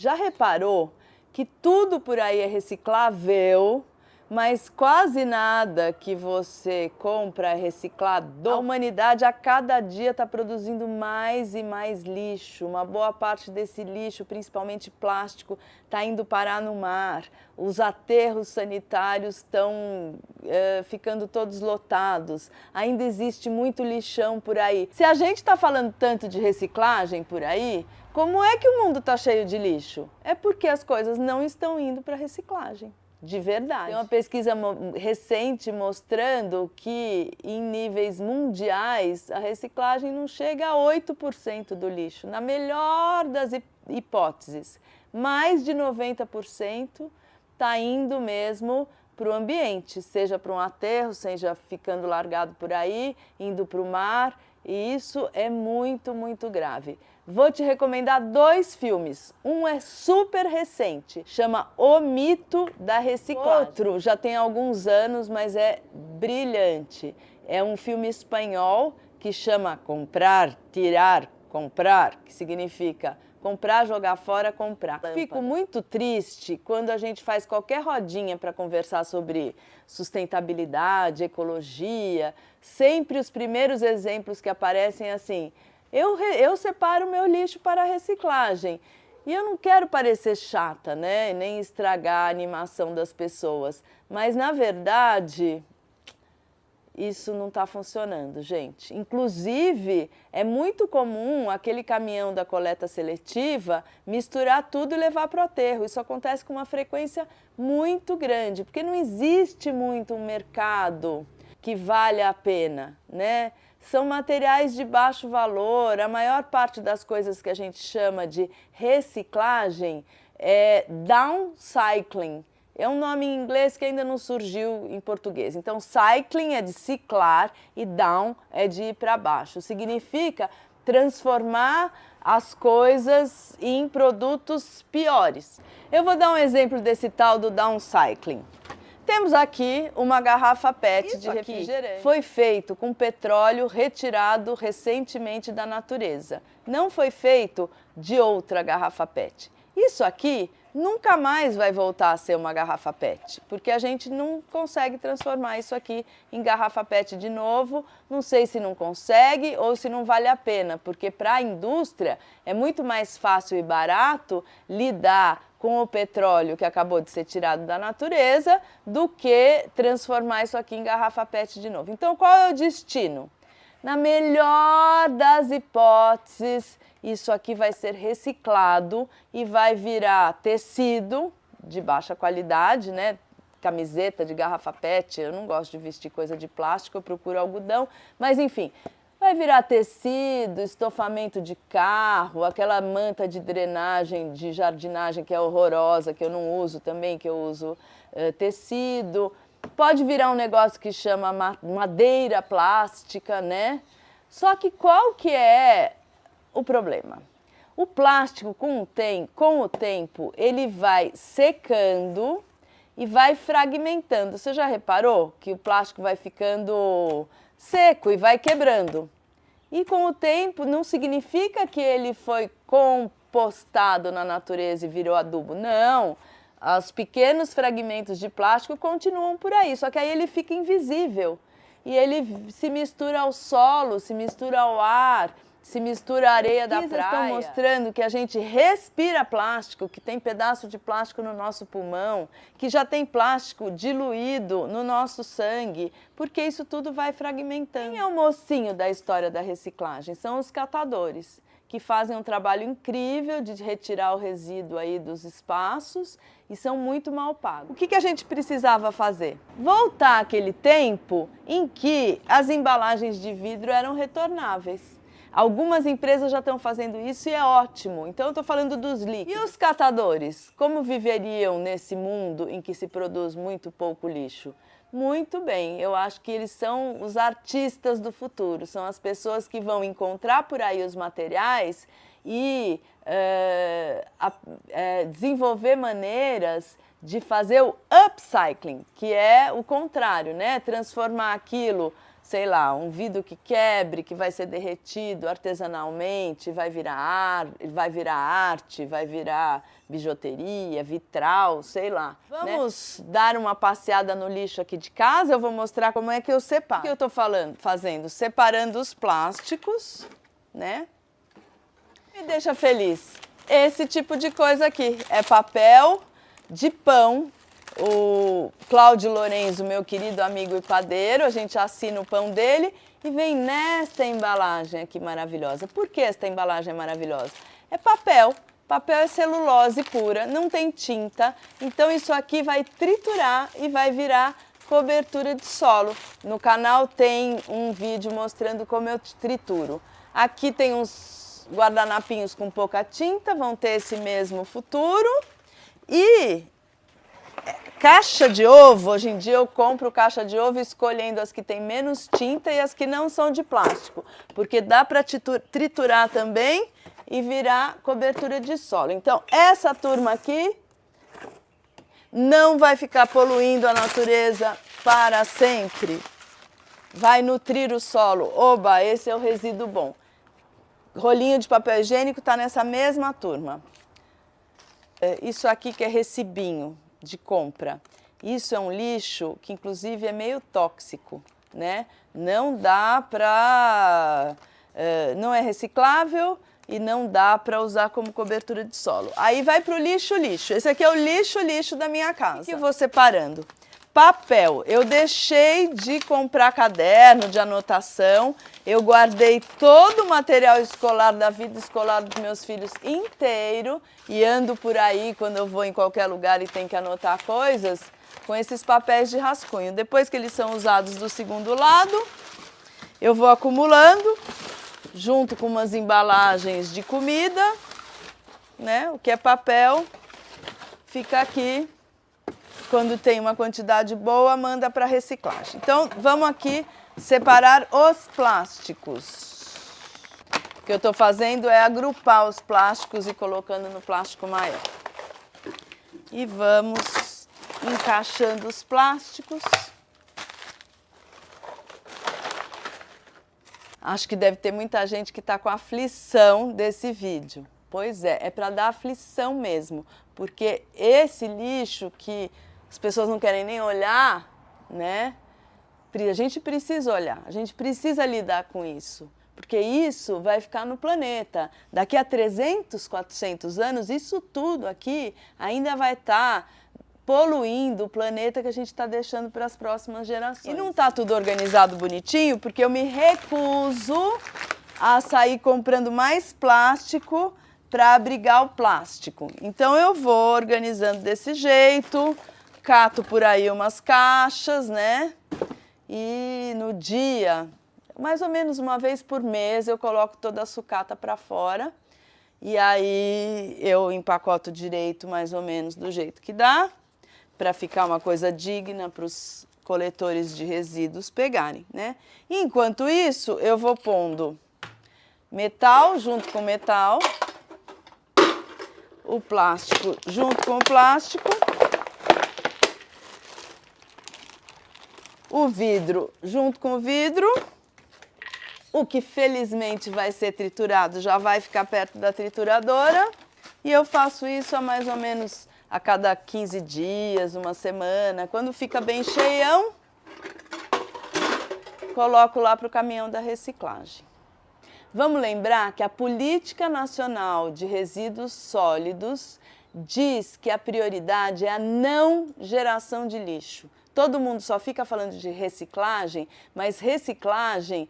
Já reparou que tudo por aí é reciclável, mas quase nada que você compra é reciclado? A humanidade a cada dia está produzindo mais e mais lixo. Uma boa parte desse lixo, principalmente plástico, está indo parar no mar. Os aterros sanitários estão ficando todos lotados. Ainda existe muito lixão por aí. Se a gente está falando tanto de reciclagem por aí, como é que o mundo está cheio de lixo? É porque as coisas não estão indo para reciclagem. De verdade. Tem uma pesquisa recente mostrando que, em níveis mundiais, a reciclagem não chega a 8% do lixo. Na melhor das hipóteses, mais de 90% está indo mesmo para o ambiente, seja para um aterro, seja ficando largado por aí, indo para o mar, e isso é muito, muito grave. Vou te recomendar 2 filmes. Um é super recente, chama O Mito da Reciclagem. Outro já tem alguns anos, mas é brilhante. É um filme espanhol que chama Comprar, Tirar, Comprar, que significa comprar, jogar fora, comprar. Fico muito triste quando a gente faz qualquer rodinha para conversar sobre sustentabilidade, ecologia. Sempre os primeiros exemplos que aparecem assim: eu separo meu lixo para reciclagem. E eu não quero parecer chata, né? Nem estragar a animação das pessoas. Mas, na verdade, isso não está funcionando, gente. Inclusive, é muito comum aquele caminhão da coleta seletiva misturar tudo e levar para o aterro. Isso acontece com uma frequência muito grande, porque não existe muito um mercado que vale a pena, né? São materiais de baixo valor. A maior parte das coisas que a gente chama de reciclagem é downcycling. É um nome em inglês que ainda não surgiu em português. Então, cycling é de ciclar e down é de ir para baixo. Significa transformar as coisas em produtos piores. Eu vou dar um exemplo desse tal do downcycling. Temos aqui uma garrafa PET de refrigerante. Foi feito com petróleo retirado recentemente da natureza. Não foi feito de outra garrafa PET. Isso aqui nunca mais vai voltar a ser uma garrafa PET, porque a gente não consegue transformar isso aqui em garrafa PET de novo. Não sei se não consegue ou se não vale a pena, porque para a indústria é muito mais fácil e barato lidar com o petróleo que acabou de ser tirado da natureza do que transformar isso aqui em garrafa PET de novo. Então, qual é o destino? Na melhor das hipóteses, isso aqui vai ser reciclado e vai virar tecido de baixa qualidade, né? Camiseta de garrafa PET, eu não gosto de vestir coisa de plástico, eu procuro algodão, mas enfim, vai virar tecido, estofamento de carro, aquela manta de drenagem, de jardinagem que é horrorosa, que eu não uso também, que eu uso tecido. Pode virar um negócio que chama madeira plástica, né? Só que qual que é o problema? O plástico, com o tempo, ele vai secando e vai fragmentando. Você já reparou que o plástico vai ficando seco e vai quebrando? E com o tempo não significa que ele foi compostado na natureza e virou adubo. Não, os pequenos fragmentos de plástico continuam por aí, só que aí ele fica invisível. E ele se mistura ao solo, se mistura ao ar, se mistura à areia da praia. Estão mostrando que a gente respira plástico, que tem pedaço de plástico no nosso pulmão, que já tem plástico diluído no nosso sangue, porque isso tudo vai fragmentando. Quem é o mocinho da história da reciclagem? São os catadores, que fazem um trabalho incrível de retirar o resíduo aí dos espaços e são muito mal pagos. O que a gente precisava fazer? Voltar àquele tempo em que as embalagens de vidro eram retornáveis. Algumas empresas já estão fazendo isso e é ótimo. Então, eu estou falando dos líquidos. E os catadores? Como viveriam nesse mundo em que se produz muito pouco lixo? Muito bem, eu acho que eles são os artistas do futuro. São as pessoas que vão encontrar por aí os materiais e desenvolver maneiras de fazer o upcycling, que é o contrário, né? Transformar aquilo sei lá, um vidro que quebre, que vai ser derretido artesanalmente, vai virar arte, vai virar bijuteria, vitral, sei lá. Vamos dar uma passeada no lixo aqui de casa, eu vou mostrar como é que eu separo. O que eu estou fazendo? Separando os plásticos, né? Me deixa feliz. Esse tipo de coisa aqui é papel de pão. O Cláudio Lorenzo, meu querido amigo e padeiro, a gente assina o pão dele e vem nesta embalagem aqui maravilhosa. Por que esta embalagem é maravilhosa? É papel. Papel é celulose pura, não tem tinta, então isso aqui vai triturar e vai virar cobertura de solo. No canal tem um vídeo mostrando como eu trituro. Aqui tem uns guardanapinhos com pouca tinta, vão ter esse mesmo futuro. E caixa de ovo, hoje em dia eu compro caixa de ovo escolhendo as que tem menos tinta e as que não são de plástico, porque dá para triturar também e virar cobertura de solo. Então, essa turma aqui não vai ficar poluindo a natureza para sempre. Vai nutrir o solo. Oba, esse é o resíduo bom. Rolinho de papel higiênico está nessa mesma turma. Isso aqui que é recibinho de compra. Isso é um lixo que inclusive é meio tóxico, né? Não dá para... não é reciclável e não dá para usar como cobertura de solo. Aí vai para o lixo. Esse aqui é o lixo da minha casa. O que eu vou separando? Papel. Eu deixei de comprar caderno de anotação. Eu guardei todo o material escolar da vida escolar dos meus filhos inteiro e ando por aí quando eu vou em qualquer lugar e tenho que anotar coisas com esses papéis de rascunho. Depois que eles são usados do segundo lado, eu vou acumulando junto com umas embalagens de comida, né? O que é papel fica aqui. Quando tem uma quantidade boa, manda para reciclagem. Então, vamos aqui separar os plásticos. O que eu estou fazendo é agrupar os plásticos e colocando no plástico maior. E vamos encaixando os plásticos. Acho que deve ter muita gente que está com aflição desse vídeo. Pois é para dar aflição mesmo, porque esse lixo que as pessoas não querem nem olhar, né? A gente precisa olhar, a gente precisa lidar com isso, porque isso vai ficar no planeta. Daqui a 300, 400 anos, isso tudo aqui ainda vai estar poluindo o planeta que a gente está deixando para as próximas gerações. E não está tudo organizado bonitinho, porque eu me recuso a sair comprando mais plástico para abrigar o plástico. Então eu vou organizando desse jeito, cato por aí umas caixas, né? E no dia, mais ou menos uma vez por mês, eu coloco toda a sucata para fora. E aí eu empacoto direito, mais ou menos do jeito que dá, para ficar uma coisa digna para os coletores de resíduos pegarem, né? E enquanto isso, eu vou pondo metal junto com metal, o plástico junto com o plástico, o vidro junto com o vidro. O que felizmente vai ser triturado já vai ficar perto da trituradora. E eu faço isso a mais ou menos a cada 15 dias, uma semana. Quando fica bem cheião, coloco lá para o caminhão da reciclagem. Vamos lembrar que a Política Nacional de Resíduos Sólidos diz que a prioridade é a não geração de lixo. Todo mundo só fica falando de reciclagem, mas reciclagem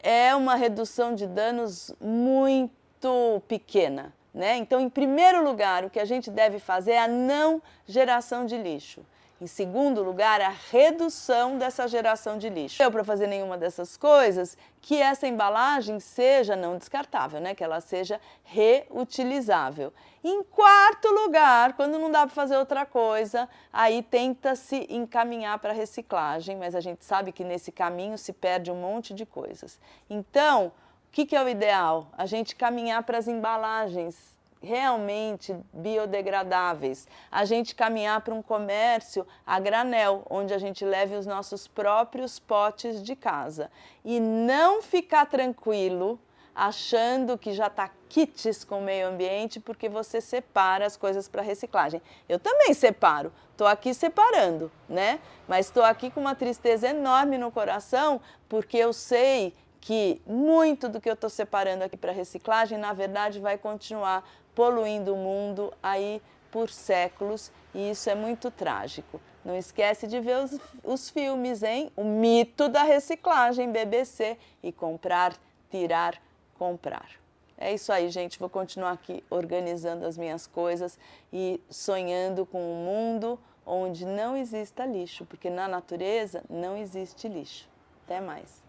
é uma redução de danos muito pequena, né? Então, em primeiro lugar, o que a gente deve fazer é a não geração de lixo. Em segundo lugar, a redução dessa geração de lixo. Não deu para fazer nenhuma dessas coisas, que essa embalagem seja não descartável, né? Que ela seja reutilizável. Em quarto lugar, quando não dá para fazer outra coisa, aí tenta-se encaminhar para a reciclagem, mas a gente sabe que nesse caminho se perde um monte de coisas. Então, o que é o ideal? A gente caminhar para as embalagens realmente biodegradáveis, a gente caminhar para um comércio a granel, onde a gente leve os nossos próprios potes de casa e não ficar tranquilo achando que já está kits com o meio ambiente porque você separa as coisas para reciclagem. Eu também separo, estou aqui separando, né? Mas estou aqui com uma tristeza enorme no coração porque eu sei que muito do que eu estou separando aqui para reciclagem, na verdade, vai continuar poluindo o mundo aí por séculos e isso é muito trágico. Não esquece de ver os filmes, hein? O Mito da Reciclagem, BBC, e comprar, tirar, comprar. É isso aí, gente. Vou continuar aqui organizando as minhas coisas e sonhando com um mundo onde não exista lixo, porque na natureza não existe lixo. Até mais.